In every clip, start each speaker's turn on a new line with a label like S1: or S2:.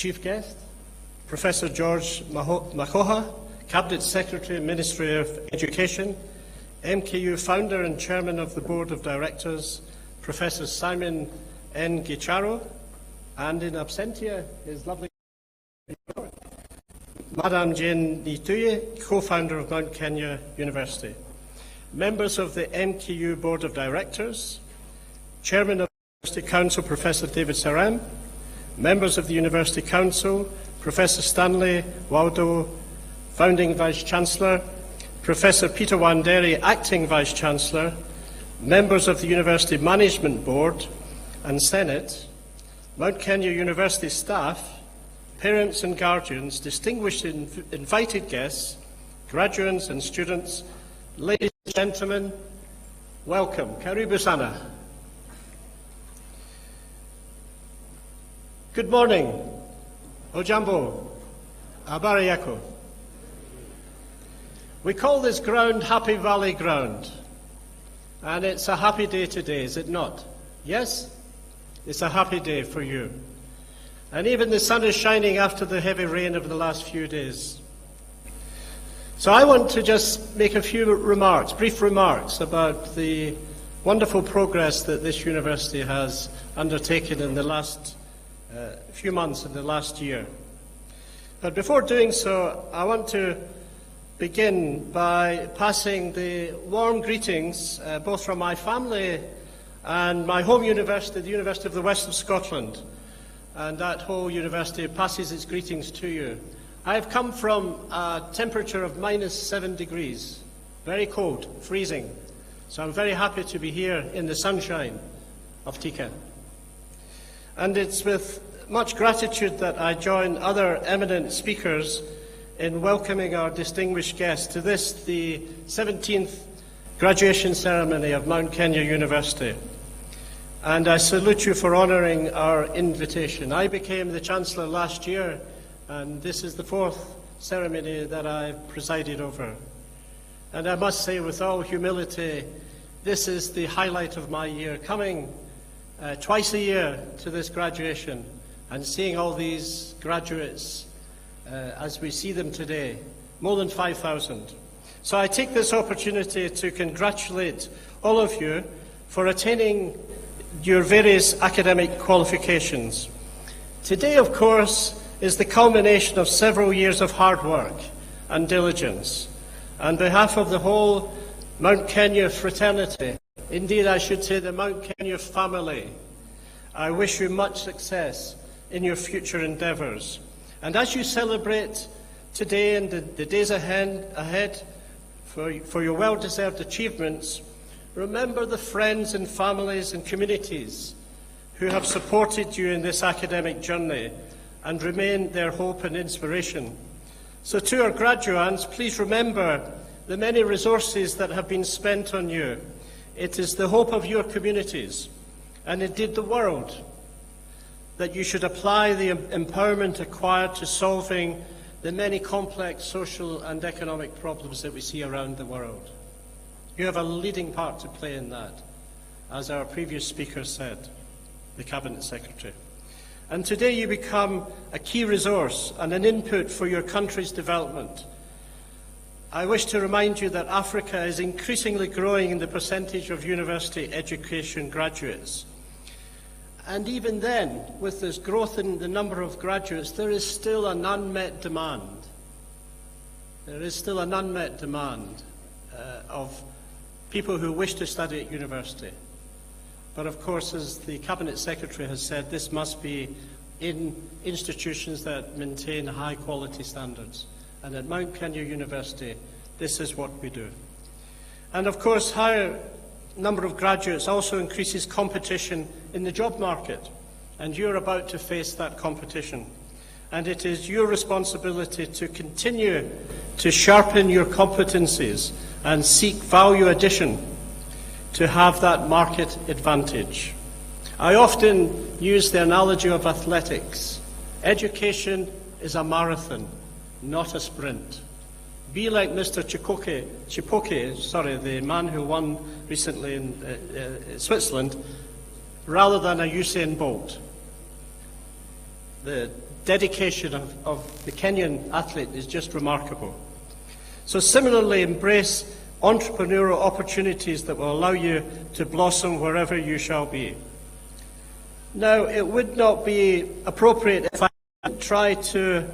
S1: Chief Guest, Professor George Makoha, Cabinet Secretary, Ministry of Education, MKU Founder and Chairman of the Board of Directors, Professor Simon N. Gicharo, and in absentia, his lovely Madame Jane Nituye, Co-Founder of Mount Kenya University, members of the MKU Board of Directors, Chairman of the University Council, Professor David Saram, members of the University Council, Professor Stanley Waldo, Founding Vice-Chancellor, Professor Peter Wanderi, Acting Vice-Chancellor, members of the University Management Board and Senate, Mount Kenya University staff, parents and guardians, distinguished invited guests, graduates and students, ladies and gentlemen, welcome. Karibu sana. Good morning. Ojambo. Habari yako. We call this ground Happy Valley Ground, and it's a happy day today, is it not? Yes? It's a happy day for you. And even the sun is shining after the heavy rain of the last few days. So I want to just make a few remarks, brief remarks, about the wonderful progress that this university has undertaken in the last few months, in the last year. But before doing so, I want to begin by passing the warm greetings, both from my family and my home university, the University of the West of Scotland. And that whole university passes its greetings to you. I have come from a temperature of -7 degrees, very cold, freezing. So I'm very happy to be here in the sunshine of Tika. And it's with much gratitude that I join other eminent speakers in welcoming our distinguished guests to this, the 17th graduation ceremony of Mount Kenya University. And I salute you for honouring our invitation. I became the Chancellor last year, and this is the 4th ceremony that I've presided over. And I must say with all humility, this is the highlight of my year, coming twice a year to this graduation and seeing all these graduates as we see them today, more than 5,000. So I take this opportunity to congratulate all of you for attaining your various academic qualifications. Today, of course, is the culmination of several years of hard work and diligence. On behalf of the whole Mount Kenya fraternity, indeed I should say the Mount Kenya family, I wish you much success in your future endeavours. And as you celebrate today and the days ahead for your well-deserved achievements, remember the friends and families and communities who have supported you in this academic journey and remain their hope and inspiration. So to our graduates, please remember the many resources that have been spent on you. It is the hope of your communities, and indeed the world, that you should apply the empowerment acquired to solving the many complex social and economic problems that we see around the world. You have a leading part to play in that, as our previous speaker said, the Cabinet Secretary. And today you become a key resource and an input for your country's development. I wish to remind you that Africa is increasingly growing in the percentage of university education graduates. And even then, with this growth in the number of graduates, there is still an unmet demand. There is still an unmet demand of people who wish to study at university. But of course, as the Cabinet Secretary has said, this must be in institutions that maintain high quality standards. And at Mount Kenya University, this is what we do. And of course, higher number of graduates also increases competition in the job market. And you're about to face that competition. And it is your responsibility to continue to sharpen your competencies and seek value addition to have that market advantage. I often use the analogy of athletics. Education is a marathon, not a sprint. Be like Mr. Chipoke, the man who won recently in Switzerland, rather than a Usain Bolt. The dedication of the Kenyan athlete is just remarkable. So similarly, embrace entrepreneurial opportunities that will allow you to blossom wherever you shall be. Now, it would not be appropriate if I try to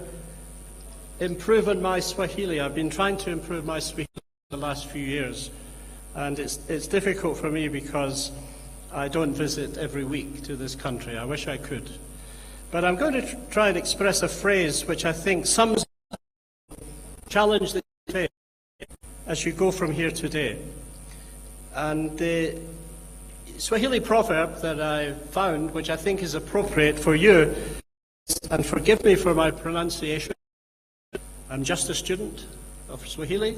S1: improve on my Swahili. I've been trying to improve my Swahili the last few years, and it's difficult for me because I don't visit every week to this country. I wish I could. But I'm going to try and express a phrase which I think sums up the challenge that you face as you go from here today. And the Swahili proverb that I found, which I think is appropriate for you, and forgive me for my pronunciation, I'm just a student of Swahili,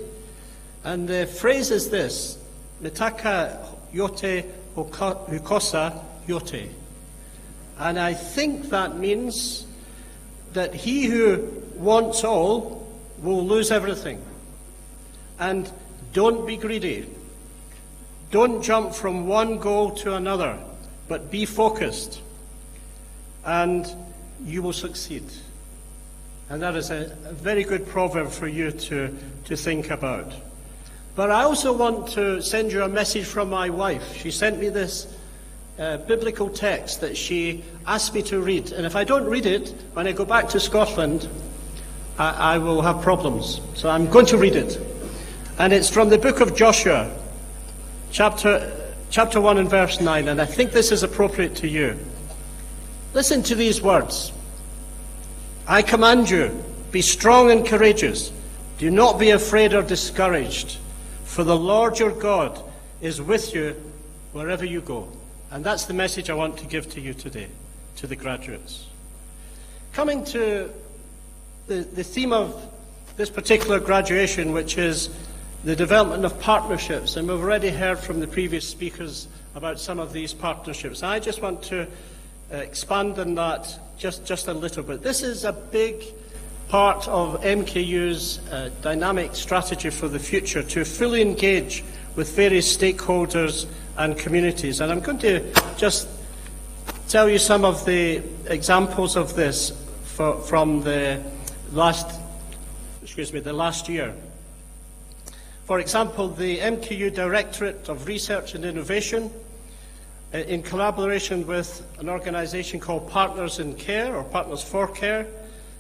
S1: and the phrase is this: Mitaka yote hukosa yote. And I think that means that he who wants all will lose everything. And don't be greedy. Don't jump from one goal to another, but be focused, and you will succeed. And that is a very good proverb for you to think about. But I also want to send you a message from my wife. She sent me this biblical text that she asked me to read. And if I don't read it, when I go back to Scotland, I will have problems. So I'm going to read it. And it's from the book of Joshua, chapter 1 and verse 9. And I think this is appropriate to you. Listen to these words. I command you, be strong and courageous. Do not be afraid or discouraged, for the Lord your God is with you wherever you go. And that's the message I want to give to you today, to the graduates. Coming to the theme of this particular graduation, which is the development of partnerships, and we've already heard from the previous speakers about some of these partnerships. I just want to expand on that just a little bit. This is a big part of MKU's dynamic strategy for the future, to fully engage with various stakeholders and communities. And I'm going to just tell you some of the examples of this from the last year. For example, the MKU Directorate of Research and Innovation, in collaboration with an organisation called Partners in Care, or Partners for Care,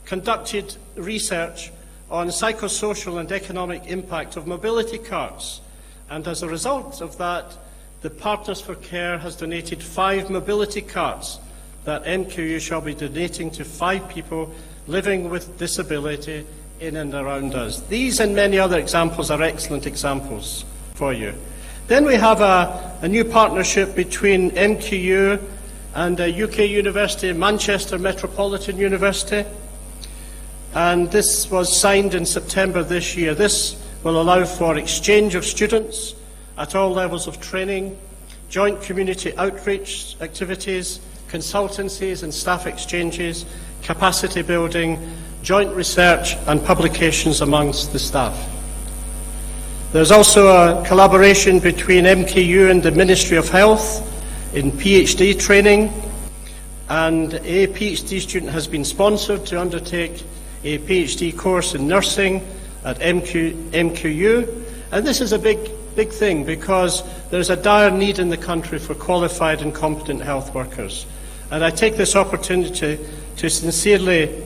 S1: conducted research on psychosocial and economic impact of mobility carts. And as a result of that, the Partners for Care has donated 5 mobility carts that MKU shall be donating to 5 people living with disability in and around us. These and many other examples are excellent examples for you. Then we have a new partnership between MKU and a UK university, Manchester Metropolitan University. And this was signed in September this year. This will allow for exchange of students at all levels of training, joint community outreach activities, consultancies and staff exchanges, capacity building, joint research and publications amongst the staff. There's also a collaboration between MKU and the Ministry of Health in PhD training, and a PhD student has been sponsored to undertake a PhD course in nursing at MKU. And this is a big thing, because there's a dire need in the country for qualified and competent health workers. And I take this opportunity to sincerely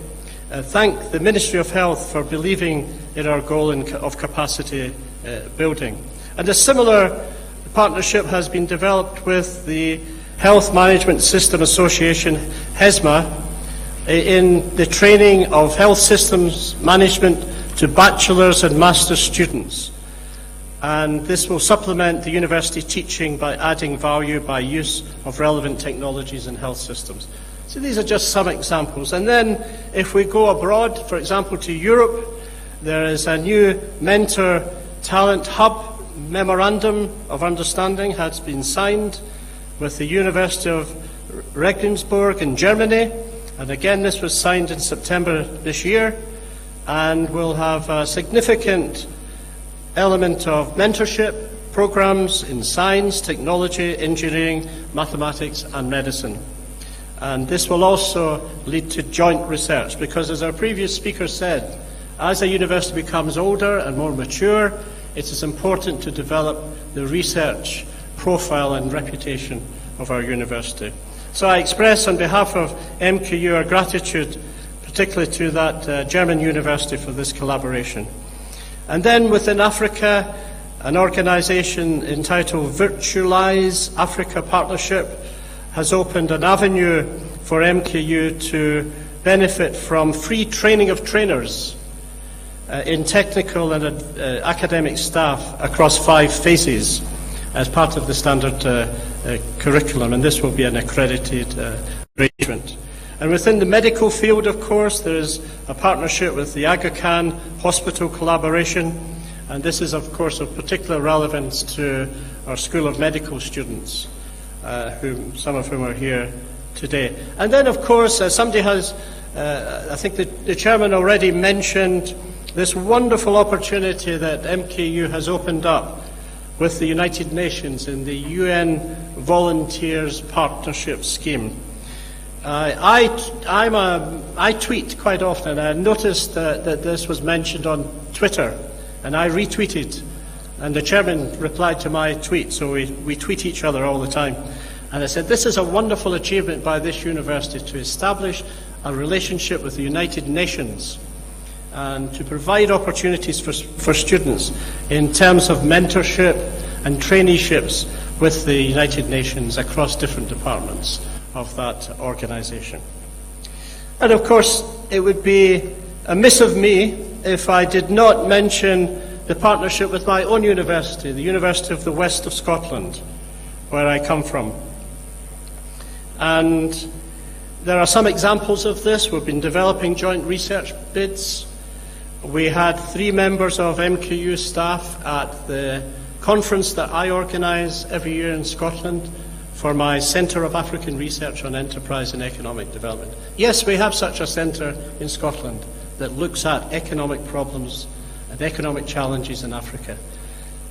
S1: thank the Ministry of Health for believing in our goal of capacity building. And a similar partnership has been developed with the Health Management System Association, HESMA, in the training of health systems management to bachelor's and master's students. And this will supplement the university teaching by adding value by use of relevant technologies in health systems. So these are just some examples. And then if we go abroad, for example, to Europe, there is a new Mentor Talent Hub Memorandum of Understanding has been signed with the University of Regensburg in Germany. And again, this was signed in September this year, and will have a significant element of mentorship programs in science, technology, engineering, mathematics and medicine. And this will also lead to joint research, because as our previous speaker said, as a university becomes older and more mature, it is important to develop the research profile and reputation of our university. So I express on behalf of MKU our gratitude, particularly to that German university, for this collaboration. And then within Africa, an organisation entitled Virtualize Africa Partnership has opened an avenue for MKU to benefit from free training of trainers in technical and academic staff across 5 phases as part of the standard curriculum, and this will be an accredited arrangement. And within the medical field, of course, there is a partnership with the Aga Khan Hospital Collaboration, and this is, of course, of particular relevance to our School of Medical students, some of whom are here today. And then, of course, somebody has, I think the chairman already mentioned this wonderful opportunity that MKU has opened up with the United Nations in the UN Volunteers Partnership Scheme. I tweet quite often. I noticed that this was mentioned on Twitter, and I retweeted, and the chairman replied to my tweet, so we tweet each other all the time. And I said, this is a wonderful achievement by this university to establish a relationship with the United Nations and to provide opportunities for students in terms of mentorship and traineeships with the United Nations across different departments of that organisation. And of course, it would be amiss of me if I did not mention the partnership with my own university, the University of the West of Scotland, where I come from. And there are some examples of this. We've been developing joint research bids. We had 3 members of MKU staff at the conference that I organise every year in Scotland for my Centre of African Research on Enterprise and Economic Development. Yes, we have such a centre in Scotland that looks at economic problems and economic challenges in Africa.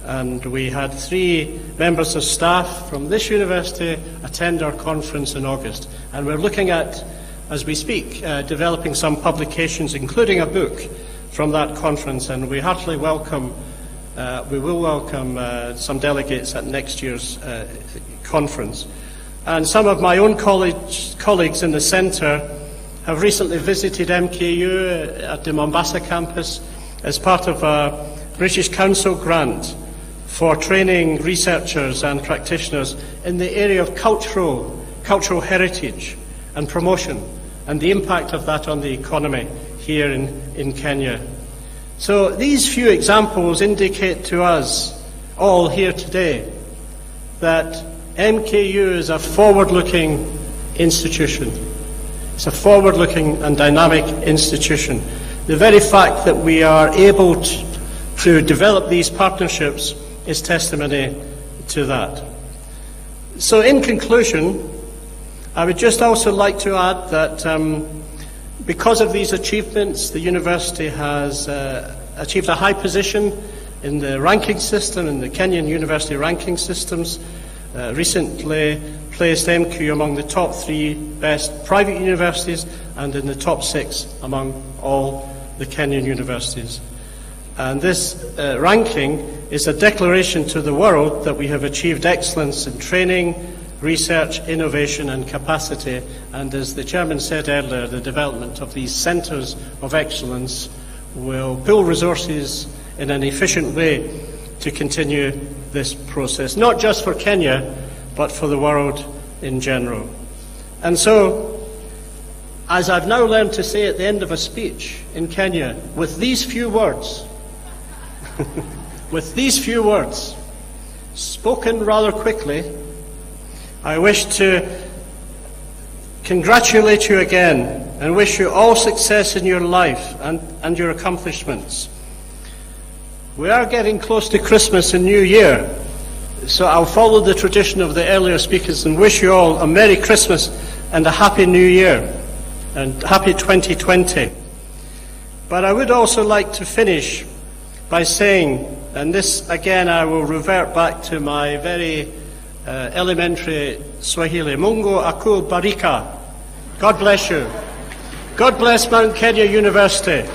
S1: And we had 3 members of staff from this university attend our conference in August. And we're looking at, as we speak, developing some publications, including a book from that conference, and we heartily welcome, we will welcome some delegates at next year's conference. And some of my own colleagues in the centre have recently visited MKU at the Mombasa campus as part of a British Council grant for training researchers and practitioners in the area of cultural heritage and promotion, and the impact of that on the economy here in Kenya. So these few examples indicate to us all here today that MKU is a forward-looking institution. It's a forward-looking and dynamic institution. The very fact that we are able to develop these partnerships is testimony to that. So in conclusion, I would just also like to add that because of these achievements, the university has achieved a high position in the ranking system, in the Kenyan university ranking systems. Recently placed MKU among the top 3 best private universities and in the top 6 among all the Kenyan universities. And this ranking is a declaration to the world that we have achieved excellence in training, research, innovation and capacity, and as the chairman said earlier, the development of these centres of excellence will pool resources in an efficient way to continue this process, not just for Kenya, but for the world in general. And so, as I've now learned to say at the end of a speech in Kenya, with these few words, with these few words, spoken rather quickly, I wish to congratulate you again and wish you all success in your life and your accomplishments. We are getting close to Christmas and New Year, so I'll follow the tradition of the earlier speakers and wish you all a Merry Christmas and a Happy New Year and Happy 2020. But I would also like to finish by saying, and this again I will revert back to my very elementary Swahili, Mungu akubariki God bless you. God bless Mount Kenya University.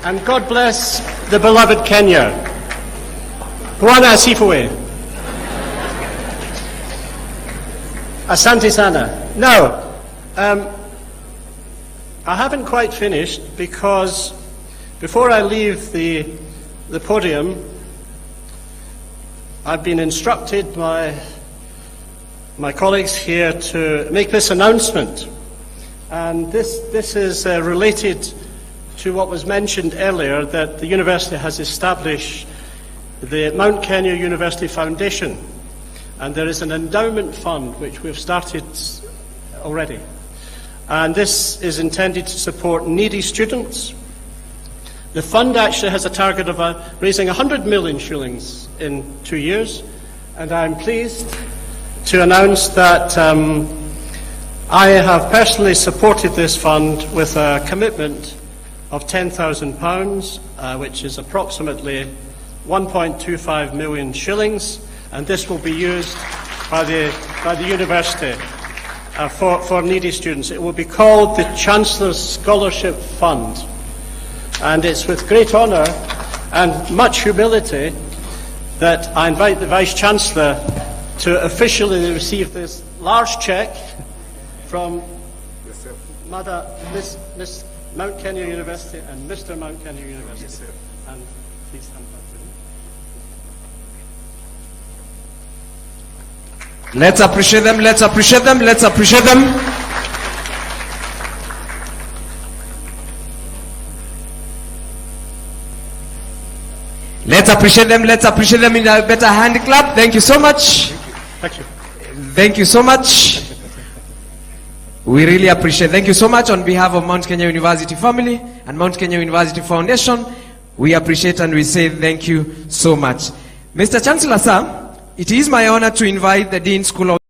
S1: And God bless the beloved Kenya. Bwana asifiwe. Asante sana. Now, I haven't quite finished because before I leave the podium, I've been instructed by my colleagues here to make this announcement. And this is related to what was mentioned earlier, that the university has established the Mount Kenya University Foundation. And there is an endowment fund which we've started already. And this is intended to support needy students. The fund actually has a target of raising 100 million shillings in 2 years. And I'm pleased to announce that I have personally supported this fund with a commitment of £10,000, which is approximately 1.25 million shillings, and this will be used by the university for needy students. It will be called the Chancellor's Scholarship Fund, and it's with great honour and much humility that I invite the Vice-Chancellor to officially receive this large cheque from Miss Mount Kenya University and Mr. Mount Kenya University. Yes, and please stand back to me.
S2: Let's appreciate them, let's appreciate them, let's appreciate them. Let's appreciate them in a better hand clap. Thank you so much.
S1: Thank you.
S2: Thank you so much. We really appreciate. Thank you so much on behalf of Mount Kenya University family and Mount Kenya University Foundation. We appreciate and we say thank you so much. Mr. Chancellor, sir, it is my honor to invite the Dean School of